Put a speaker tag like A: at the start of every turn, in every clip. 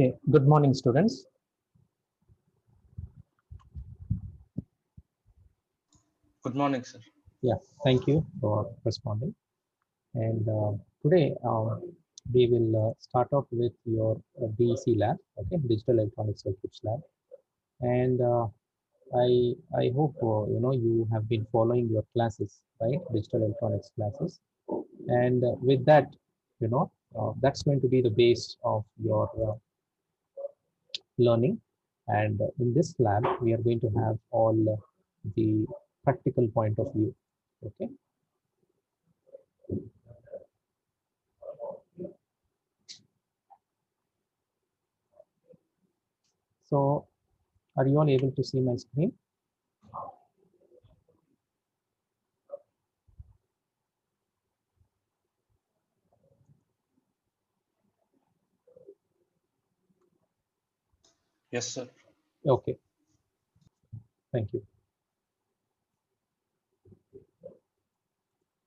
A: Okay, good morning, students.
B: Good morning, sir.
A: Yeah, thank you for responding. And today we will start off with your DEC lab, okay, Digital Electronic Circuits lab. And I hope you have been following your classes, right? Digital electronics classes. And with that, that's going to be the base of your learning. And in this lab, we are going to have all the practical point of view. Okay. So are you all able to see my screen?
B: Yes, sir.
A: Okay, thank you.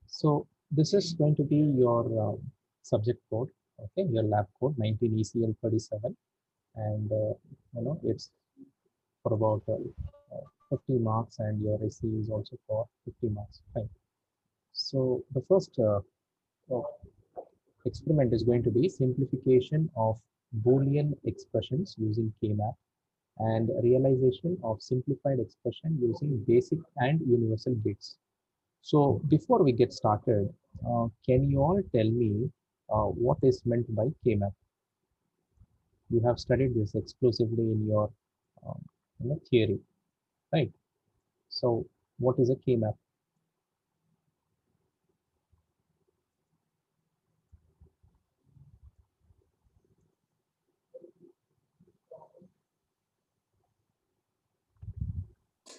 A: So this is going to be your subject code, okay, your lab code 19 ECL 37, and it's for about 50 marks, and your essay is also for 50 marks. Fine. So the first uh, experiment is going to be simplification of Boolean expressions using KMAP and realization of simplified expression using basic and universal gates. So before we get started, can you all tell me what is meant by KMAP? You have studied this exclusively in your um, theory, right? So what is a KMAP?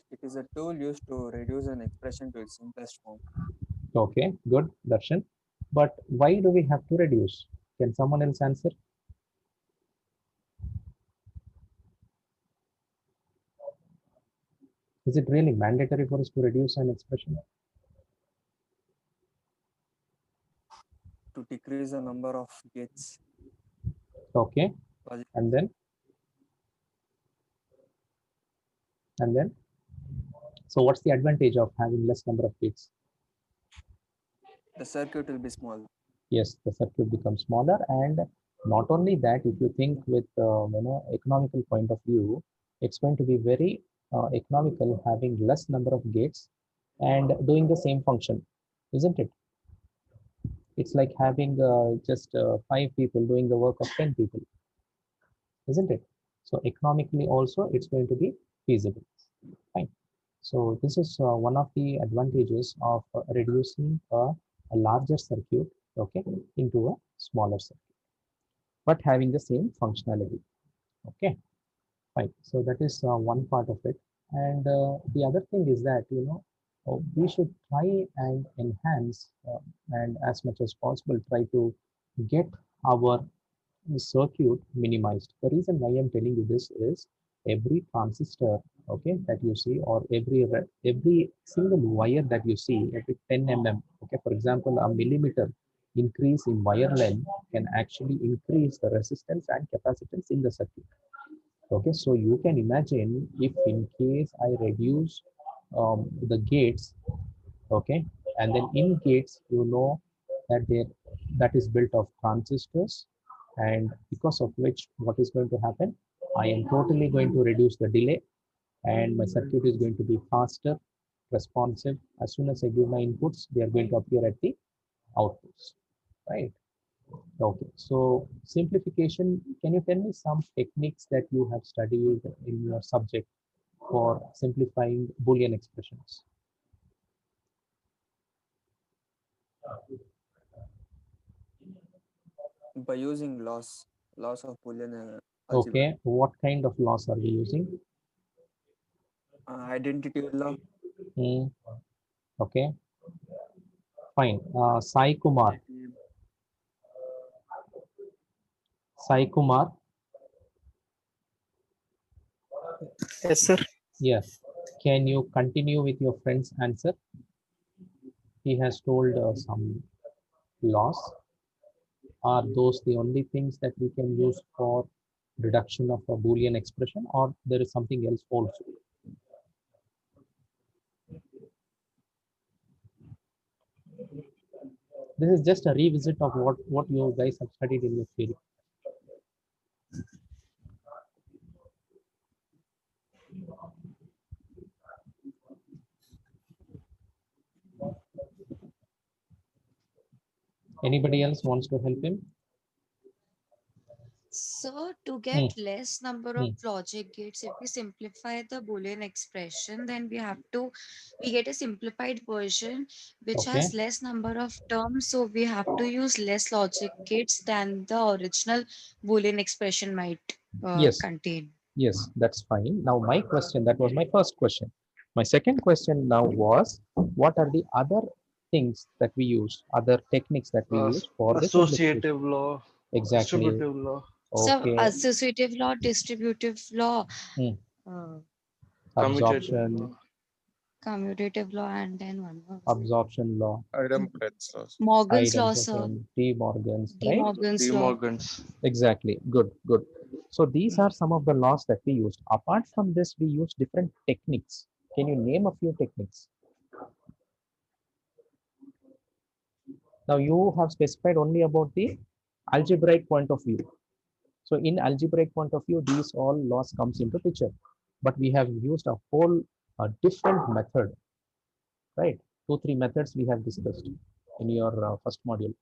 C: It is a tool used to reduce an expression to its simplest form.
A: Okay, good, Darshan. But why do we have to reduce? Can someone else answer? Is it really mandatory for us to reduce an expression?
C: To decrease the number of gates.
A: Okay,
C: Logic.
A: and then and then. So what's the advantage of having less number of gates?
C: The circuit will be small.
A: Yes, the circuit becomes smaller, and not only that, if you think with economical point of view, it's going to be very economical having less number of gates and doing the same function, isn't it? It's like having just 5 people doing the work of 10 people, isn't it? So economically also it's going to be feasible. Fine. So this is one of the advantages of reducing a larger circuit, okay, into a smaller circuit, but having the same functionality. Okay, fine. So that is one part of it. And the other thing is that, we should try and enhance and as much as possible try to get our circuit minimized. The reason why I'm telling you this is every transistor, okay, that you see, or every single wire that you see, every 10 mm, okay, for example, a millimeter increase in wire length can actually increase the resistance and capacitance in the circuit. Okay, so you can imagine if in case I reduce the gates, okay, and then in gates, that there that is built of transistors, and because of which what is going to happen, I am totally going to reduce the delay, and my circuit is going to be faster, responsive. As soon as I give my inputs, they are going to appear at the outputs, right? Okay, so simplification, can you tell me some techniques that you have studied in your subject for simplifying Boolean expressions?
C: By using laws of Boolean algebra.
A: Okay, what kind of laws are we using?
C: Identity law.
A: Hmm, okay, fine. Sai Kumar.
C: Identity.
A: Sai Kumar.
D: Yes, sir.
A: Yes. Can you continue with your friend's answer? He has told some laws. Are those the only things that we can use for reduction of a Boolean expression, or there is something else also? This is just a revisit of what you guys have studied in your theory. Anybody else wants to help him?
E: So to get less number of
A: Hmm.
E: logic gates, if we simplify the Boolean expression, then we get a simplified version which
A: Okay.
E: has less number of terms. So we have to use less logic gates than the original Boolean expression might
A: Yes.
E: contain.
A: Yes, that's fine. Now my question, that was my first question. My second question now was, what are the other things that we use, other techniques that we use for this simplification?
B: Associative law,
A: Exactly.
B: distributive law,
E: So
A: Okay.
E: associative law, distributive law,
A: Hmm.
E: uh,
B: commutative
A: Absorption,
B: law,
E: commutative law, and then one more.
A: absorption law,
D: Idempotence laws.
E: Morgan's law, sir.
A: idempotent, De Morgan's,
E: De
A: right?
E: Morgan's
B: De
E: law.
B: Morgan's.
A: Exactly. Good, good. So these are some of the laws that we used. Apart from this, we use different techniques. Can you name a few techniques? Now you have specified only about the algebraic point of view. So in algebraic point of view, these all laws comes into picture. But we have used a whole different method, right? 2, 3 methods we have discussed in your first module.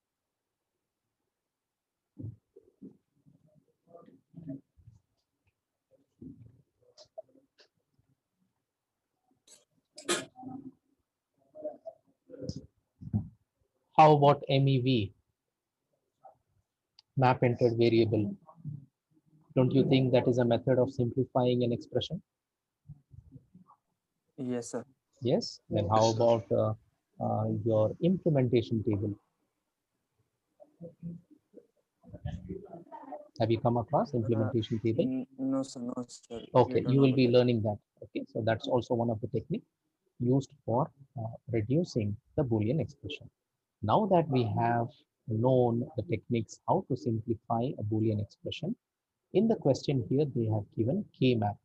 A: How about MEV, map entered variable? Don't you think that is a method of simplifying an expression?
C: Yes, sir.
A: Yes. Then how
B: Yes, sir.
A: about your implementation table? Have you come across implementation table?
C: No, sir. No, sir. We
A: Okay,
C: don't
A: you
C: know
A: will
C: about
A: be
C: that.
A: learning that. Okay, so that's also one of the techniques used for reducing the Boolean expression. Now that we have known the techniques how to simplify a Boolean expression, in the question here they have given K-map,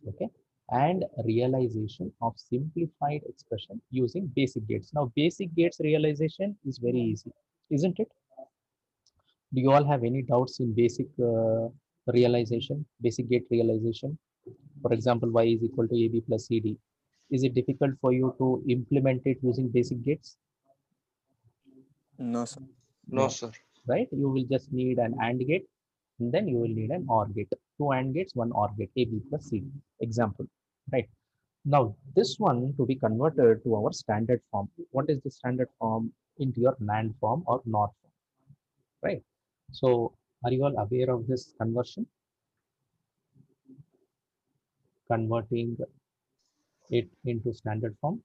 A: okay, and realization of simplified expression using basic gates. Now basic gates realization is very easy, isn't it? Do you all have any doubts in basic realization, basic gate realization? For example, y is equal to ab plus cd. Is it difficult for you to implement it using basic gates?
C: No, sir.
B: No,
A: No,
B: sir.
A: right? You will just need an AND gate, and then you will need an OR gate. 2 AND gates, 1 OR gate, AB plus CD. Example, right? Now, this one to be converted to our standard form. What is the standard form? Into your NAND form or NOR form, right? So, are you all aware of this conversion? Converting it into standard form?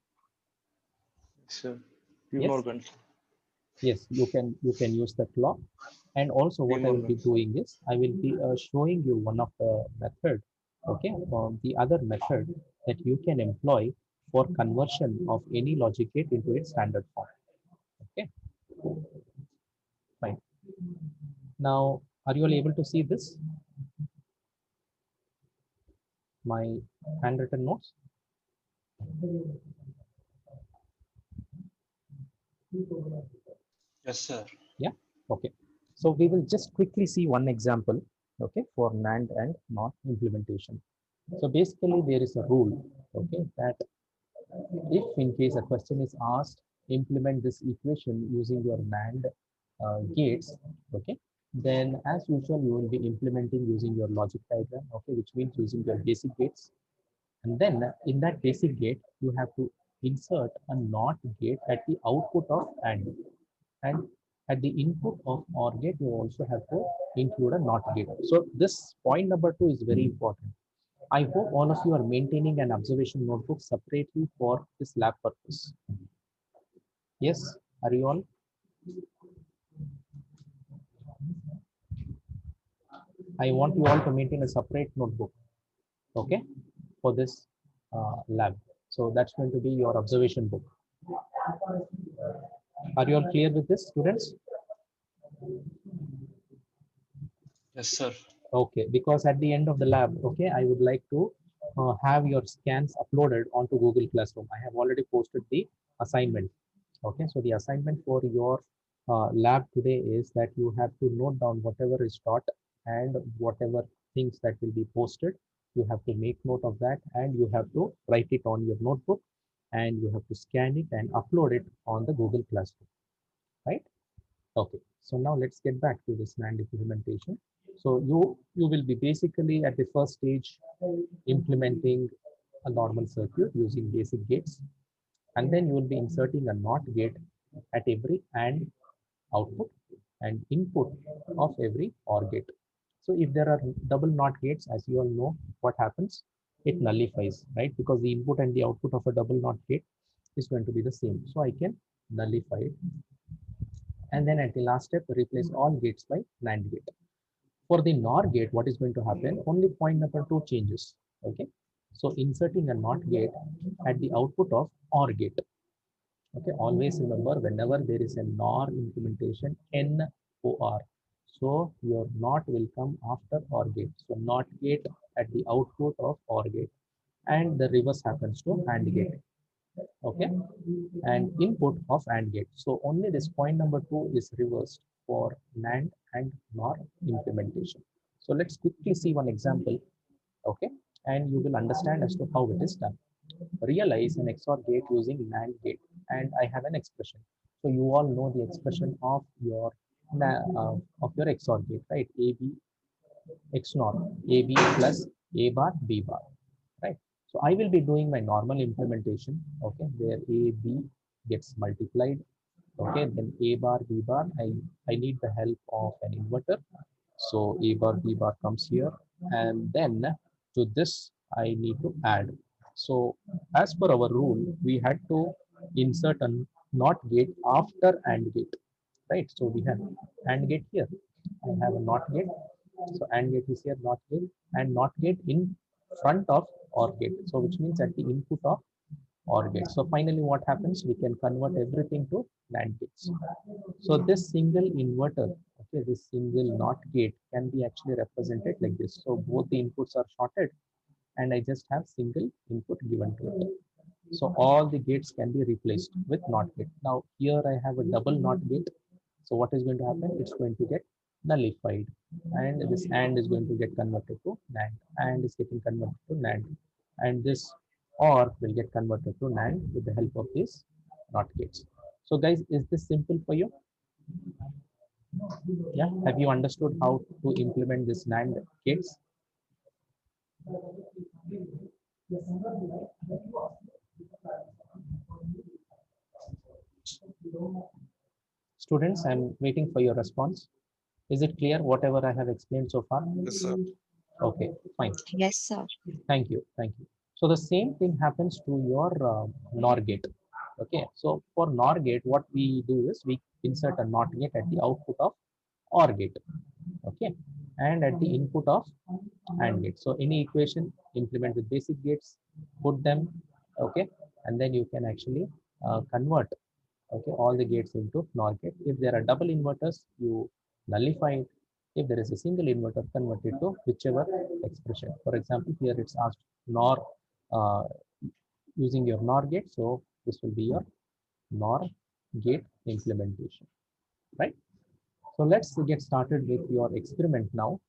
B: Sir. De
A: Yes.
B: Morgan's.
A: Yes, you can use that law. And also
B: De
A: what I will be
B: Morgan's.
A: doing is I will be showing you one of the method, okay, the other method that you can employ for conversion of any logic gate into its standard form. Okay, fine. Now, are you all able to see this? My handwritten notes?
B: Yes, sir.
A: Yeah, okay. So we will just quickly see one example, okay, for NAND and NOR implementation. So basically there is a rule, okay, that if in case a question is asked, implement this equation using your NAND gates, okay, then as usual you will be implementing using your logic diagram, okay, which means using your basic gates. And then in that basic gate, you have to insert a NOT gate at the output of AND. And at the input of OR gate, you also have to include a NOT gate. So this point number 2 is very important. I hope all of you are maintaining an observation notebook separately for this lab purpose. Yes, are you all? I want you all to maintain a separate notebook, okay, for this lab. So that's going to be your observation book. Are you all clear with this, students?
B: Yes, sir.
A: Okay, because at the end of the lab, okay, I would like to have your scans uploaded onto Google Classroom. I have already posted the assignment. Okay, so the assignment for your lab today is that you have to note down whatever is taught and whatever things that will be posted. You have to make note of that and you have to write it on your notebook and you have to scan it and upload it on the Google Classroom, right? Okay, so now let's get back to this NAND implementation. So you will be basically at the first stage implementing a normal circuit using basic gates, and then you will be inserting a NOT gate at every AND output and input of every OR gate. So if there are double NOT gates, as you all know, what happens? It nullifies, right? Because the input and the output of a double NOT gate is going to be the same. So I can nullify it. And then at the last step, replace all gates by NAND gate. For the NOR gate, what is going to happen? Only point number 2 changes. Okay. So inserting a NOT gate at the output of OR gate. Okay, always remember whenever there is a NOR implementation, NOR. So your NOT will come after OR gate. So NOT gate at the output of OR gate. And the reverse happens to AND gate. Okay, and input of AND gate. So only this point number 2 is reversed for NAND and NOR implementation. So let's quickly see one example. Okay, and you will understand as to how it is done. Realize an XOR gate using NAND gate, and I have an expression. So you all know the expression of your XOR gate, right? AB XNOR, AB plus A bar B bar, right? So I will be doing my normal implementation, okay, where A B gets multiplied, okay, then A bar B bar. I need the help of an inverter. So A bar B bar comes here, and then to this I need to add. So as per our rule, we had to insert a NOT gate after AND gate, right? So we have AND gate here. I have a NOT gate. So AND gate is here, NOT gate, and NOT gate in front of OR gate. So which means at the input of OR gate. So finally, what happens? We can convert everything to NAND gates. So this single inverter, okay, this single NOT gate can be actually represented like this. So both the inputs are shorted, and I just have single input given to it. So all the gates can be replaced with NOT gate. Now here I have a double NOT gate. So what is going to happen? It's going to get nullified, and this AND is going to get converted to NAND. AND is getting converted to NAND, and this OR will get converted to NAND with the help of these NOT gates. So guys, is this simple for you? Yeah, have you understood how to implement this NAND gates? Students, I'm waiting for your response. Is it clear whatever I have explained so far?
B: Yes, sir.
A: Okay, fine.
E: Yes, sir.
A: Thank you. Thank you. So the same thing happens to your NOR gate. Okay, so for NOR gate, what we do is we insert a NOT gate at the output of OR gate. Okay, and at the input of AND gate. So any equation, implement with basic gates, put them, okay, and then you can actually convert, okay, all the gates into NOR gate. If there are double inverters, you nullify it. If there is a single inverter, convert it to whichever expression. For example, here it's asked NOR using your NOR gate. So this will be your NOR gate implementation, right? So let's get started with your experiment now.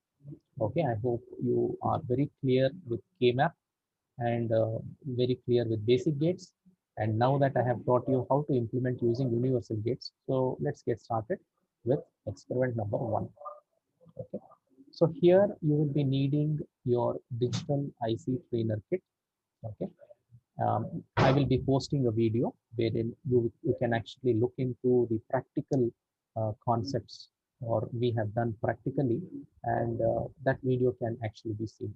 A: Okay, I hope you are very clear with KMAP and very clear with basic gates. And now that I have taught you how to implement using universal gates, so let's get started with experiment number 1. Okay, so here you will be needing your digital IC trainer kit. Okay, I will be posting a video wherein you can actually look into the practical concepts or we have done practically, and that video can actually be seen.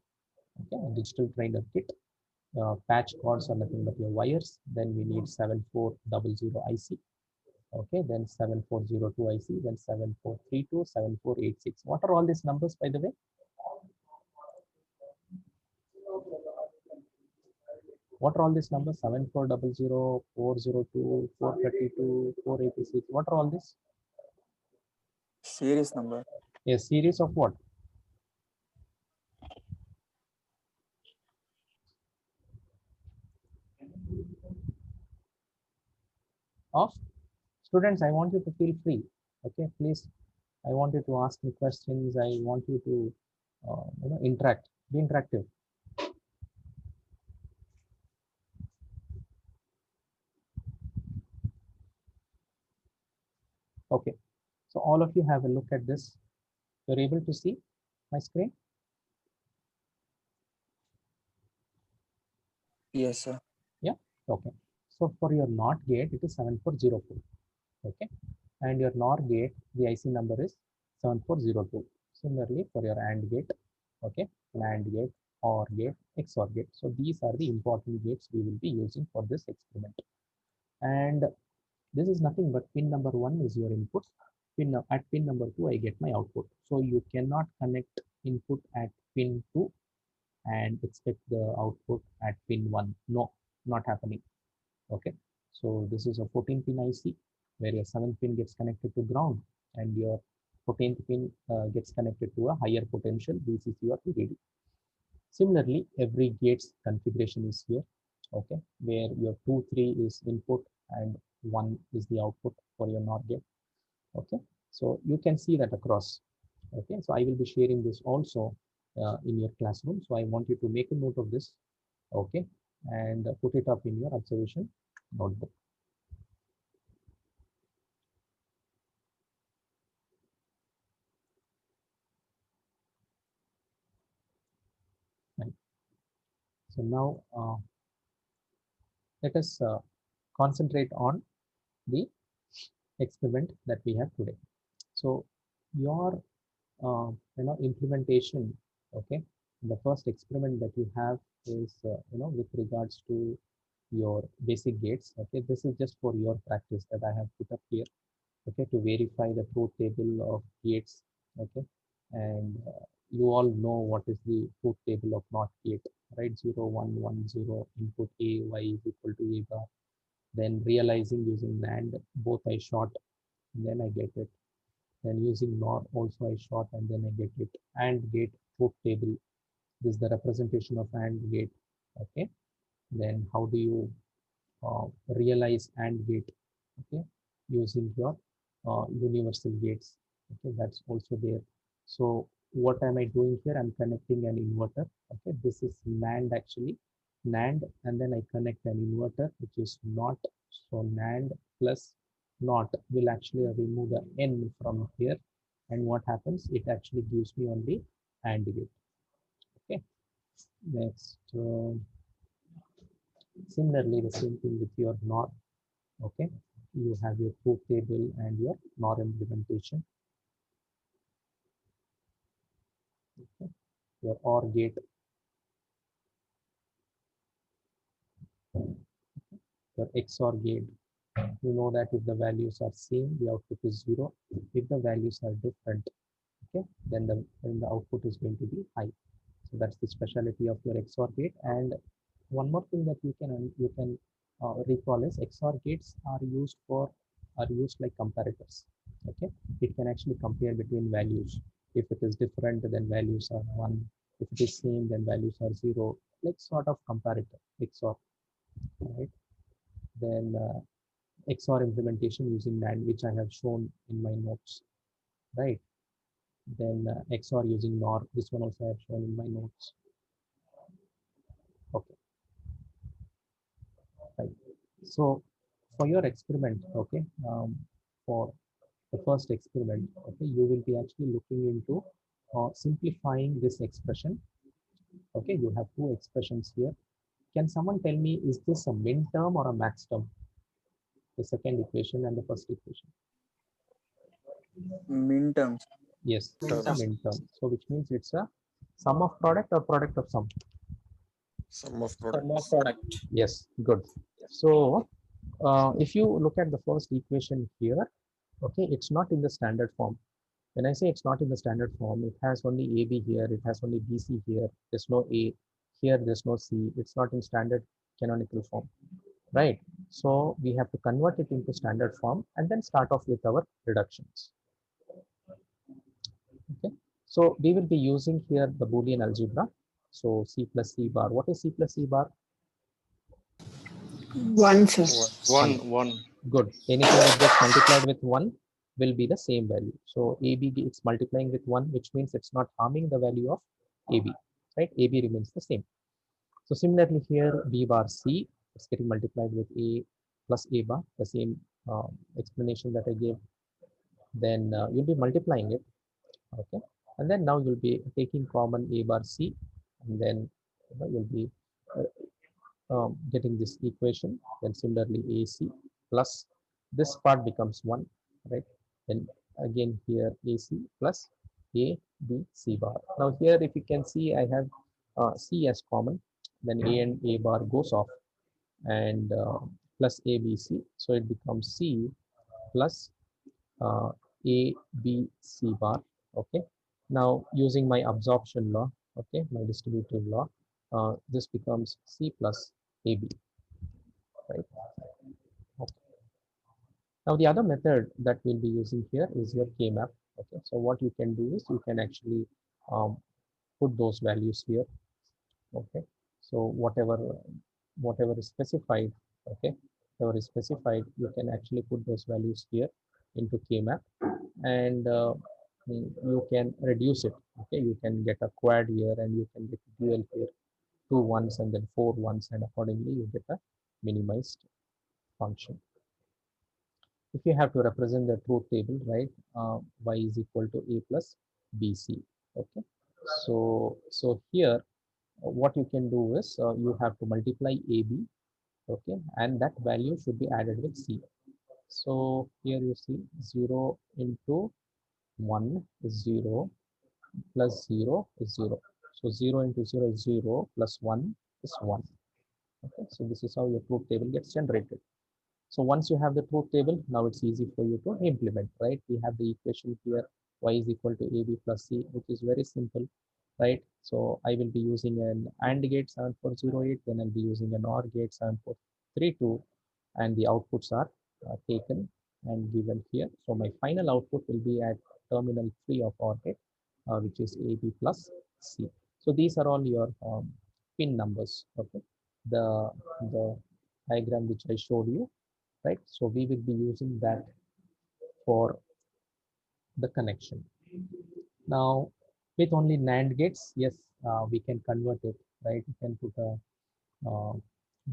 A: Okay, a digital trainer kit. Patch cords are nothing but your wires. Then we need 7400 IC. Okay, then 7402 IC, then 7432, 7486. What are all these numbers, by the way? What are all these numbers? 7400, 402, 432, 486. What are all these?
C: Series number.
A: A series of what? of students. I want you to feel free. Okay, please. I want you to ask me questions. I want you to interact. Be interactive. Okay. So all of you have a look at this. You're able to see my screen?
C: Yes, sir.
A: Yeah. Okay. So for your NOT gate, it is 7404. Okay. And your NOR gate, the IC number is 7402. Similarly, for your AND gate, okay, NAND gate, OR gate, XOR gate. So these are the important gates we will be using for this experiment. And this is nothing but pin number 1 is your input. At pin number 2, I get my output. So you cannot connect input at pin 2 and expect the output at pin 1. No, not happening. Okay, so this is a 14 pin IC where your 7th pin gets connected to ground and your 14th pin gets connected to a higher potential VCC or VDD. Similarly, every gate's configuration is here, okay, where your 2, 3 is input and 1 is the output for your NOR gate. Okay, so you can see that across. Okay, so I will be sharing this also in your classroom. So I want you to make a note of this, okay, and put it up in your observation notebook. Right. So now let us concentrate on the experiment that we have today. So your implementation, okay, the first experiment that you have is with regards to your basic gates. Okay, this is just for your practice that I have put up here, okay, to verify the truth table of gates. Okay, and you all know what is the truth table of NOT gate, right? 0 1 1 0 input A, Y is equal to A bar. Then realizing using NAND, both I short, then I get it. Then using NOR also I short and then I get it. AND gate truth table, this is the representation of AND gate. Okay, then how do you realize AND gate? Okay, using your universal gates. Okay, that's also there. So what am I doing here? I'm connecting an inverter. Okay, this is NAND actually, NAND, and then I connect an inverter which is NOT. So NAND plus NOT will actually remove the N from here, and what happens? It actually gives me only AND gate. Okay, next. Similarly, the same thing with your NOR. Okay, you have your truth table and your NOR implementation. Okay, your OR gate, your XOR gate. You know that if the values are same, the output is 0. If the values are different, okay, then the output is going to be high. So that's the specialty of your XOR gate. And one more thing that you can recall is XOR gates are used like comparators. Okay, it can actually compare between values. If it is different, then values are 1. If it is same, then values are 0. Like sort of comparator XOR, right? Then XOR implementation using NAND, which I have shown in my notes, right? Then XOR using NOR, this one also I have shown in my notes. Okay, right. So for your experiment, okay, for the first experiment, okay, you will be actually looking into simplifying this expression. Okay, you have two expressions here. Can someone tell me, is this a min term or a max term? The second equation and the first equation.
C: Min terms.
A: Yes, it's a
B: Terms.
A: min term. So which means it's a sum of product or product of sum.
B: Sum of
D: Sum of
B: products.
D: product.
A: Yes, good. So if you look at the first equation here, okay, it's not in the standard form. When I say it's not in the standard form, it has only AB here, it has only BC here, there's no A, here there's no C, it's not in standard canonical form, right? So we have to convert it into standard form and then start off with our reductions. Okay, so we will be using here the Boolean algebra. So C plus C bar. What is C plus C bar?
D: One, sir.
B: One.
A: Good. Anything that gets multiplied with 1 will be the same value. So AB it's multiplying with 1, which means it's not harming the value of AB, right? AB remains the same. So similarly here, B bar C, it's getting multiplied with A plus A bar, the same explanation that I gave. Then you'll be multiplying it, okay? And then now you'll be taking common A bar C, and then you'll be getting this equation. Then similarly AC plus this part becomes 1, right? Then again here AC plus A B C bar. Now here if you can see I have C as common, then A and A bar goes off, and plus ABC, so it becomes C plus uh, A B C bar. Okay, now using my absorption law, okay, my distributive law, this becomes C plus AB, right? Okay. Now the other method that we'll be using here is your K-map. Okay, so what you can do is you can actually put those values here. Okay, so whatever is specified, okay, whatever is specified, you can actually put those values here into K-map, and you can reduce it. Okay, you can get a quad here, and you can get dual here, 2 ones and then 4 ones, and accordingly you get a minimized function. If you have to represent the truth table, right, y is equal to a plus bc. Okay, so here what you can do is you have to multiply ab, okay, and that value should be added with c. So here you see 0 into 1 is 0 plus 0 is 0. So 0 into 0 is 0 plus 1 is 1. Okay, so this is how your truth table gets generated. So once you have the truth table, now it's easy for you to implement, right? We have the equation here, y is equal to ab plus c, which is very simple, right? So I will be using an AND gate 7408, then I'll be using an OR gate 7432, and the outputs are taken and given here. So my final output will be at terminal 3 of OR gate, which is ab plus c. So these are all your pin numbers, okay? The diagram which I showed you, right? So we will be using that for the connection. Now, with only NAND gates, yes, we can convert it, right? You can put a uh,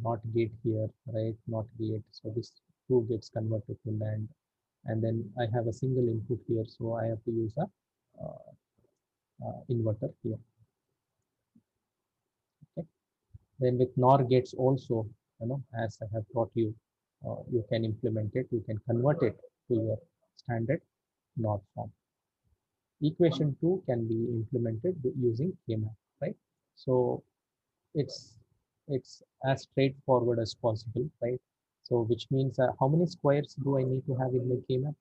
A: NOT gate here, right? NOT gate. So this 2 gets converted to NAND, and then I have a single input here, so I have to use a inverter here. Okay. Then with NOR gates also, as I have taught you, you can implement it. You can convert it to your standard NOR form. Equation 2 can be implemented using K-map, right? So it's as straightforward as possible, right? So which means how many squares do I need to have in my K-map?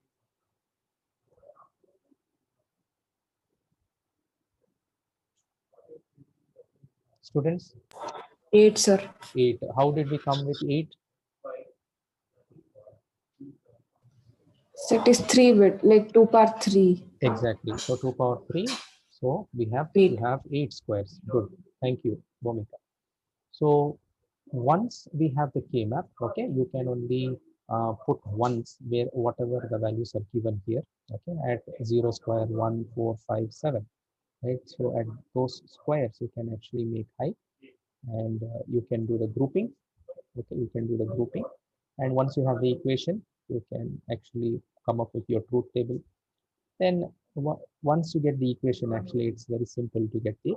A: Students,
F: 8, sir.
A: 8. How did we come with 8?
F: That is 3-bit, like 2 power 3.
A: Exactly. So 2 power 3. So we have
F: 8.
A: to have 8 squares. Good. Thank you, Bhumika. So once we have the K-map, okay, you can only put ones where whatever the values are given here, okay, at 0 square, 1, 4, 5, 7, right? So at those squares, you can actually make high, and you can do the grouping, okay, you can do the grouping. And once you have the equation, you can actually come up with your truth table. Then once you get the equation, actually, it's very simple to get the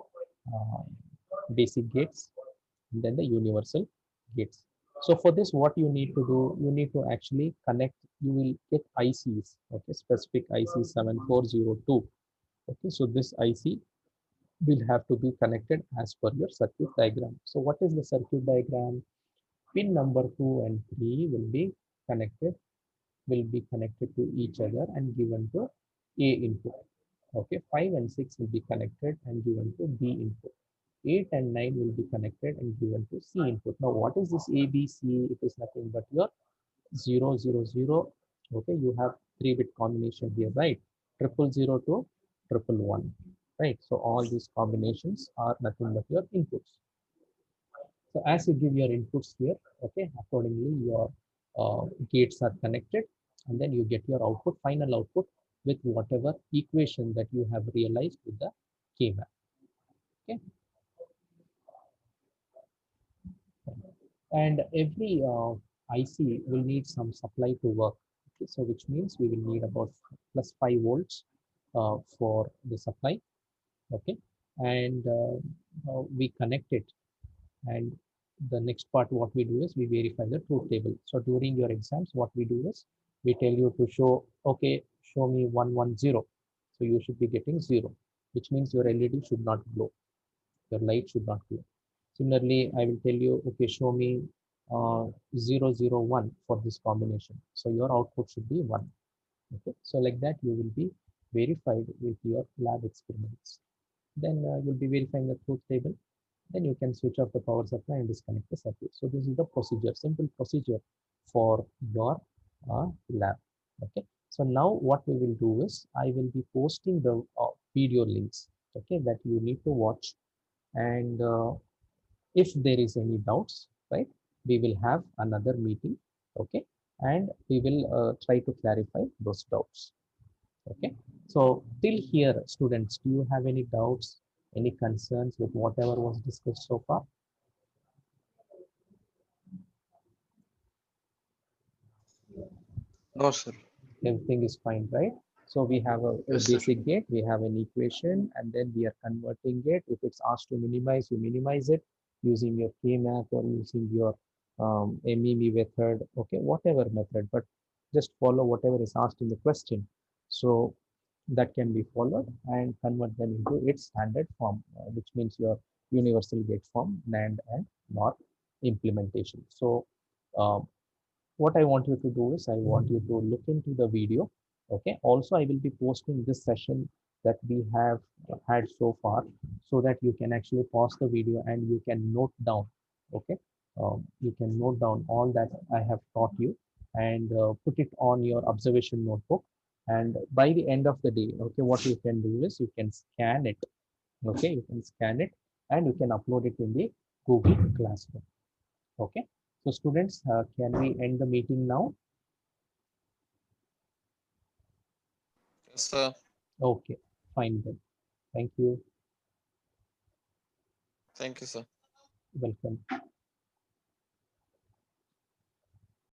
A: uh, basic gates, and then the universal gates. So for this, what you need to do, you need to actually connect, you will get ICs, okay, specific IC 7402. Okay, so this IC will have to be connected as per your circuit diagram. So what is the circuit diagram? Pin number 2 and 3 will be connected to each other and given to A input. Okay, 5 and 6 will be connected and given to B input. 8 and 9 will be connected and given to C input. Now, what is this ABC? It is nothing but your 0, 0, 0. Okay, you have 3-bit combination here, right? 000 to 111, right? So all these combinations are nothing but your inputs. So as you give your inputs here, okay, accordingly your gates are connected, and then you get your output, final output, with whatever equation that you have realized with the K-map. Okay. And every IC will need some supply to work. Okay, so which means we will need about plus 5 volts for the supply. Okay, and we connect it, and the next part what we do is we verify the truth table. So during your exams, what we do is we tell you to show, okay, show me 110. So you should be getting 0, which means your LED should not glow, your light should not glow. Similarly, I will tell you, okay, show me 001 for this combination. So your output should be 1. Okay, so like that you will be verified with your lab experiments. Then you'll be verifying the truth table. Then you can switch off the power supply and disconnect the circuit. So this is the procedure, simple procedure for your lab. Okay. So now what we will do is I will be posting the video links, okay, that you need to watch. And if there is any doubts, right, we will have another meeting, okay, and we will try to clarify those doubts. Okay, so till here, students, do you have any doubts, any concerns with whatever was discussed so far?
D: No, sir.
A: Everything is fine, right? So we have a
D: Yes, sir.
A: basic gate, we have an equation, and then we are converting it. If it's asked to minimize, you minimize it using your K-map or using your MEME method, okay, whatever method, but just follow whatever is asked in the question. So that can be followed and convert them into its standard form, which means your universal gate form, NAND and NOR implementation. So um, what I want you to do is I want you to look into the video. Okay. Also, I will be posting this session that we have had so far, so that you can actually pause the video and you can note down. Okay. You can note down all that I have taught you and put it on your observation notebook. And by the end of the day, okay, what you can do is you can scan it. Okay. You can scan it and you can upload it in the Google Classroom. Okay. So students, can we end the meeting now?
B: Yes, sir.
A: Okay, fine then. Thank you.
B: Thank you, sir.
A: Welcome.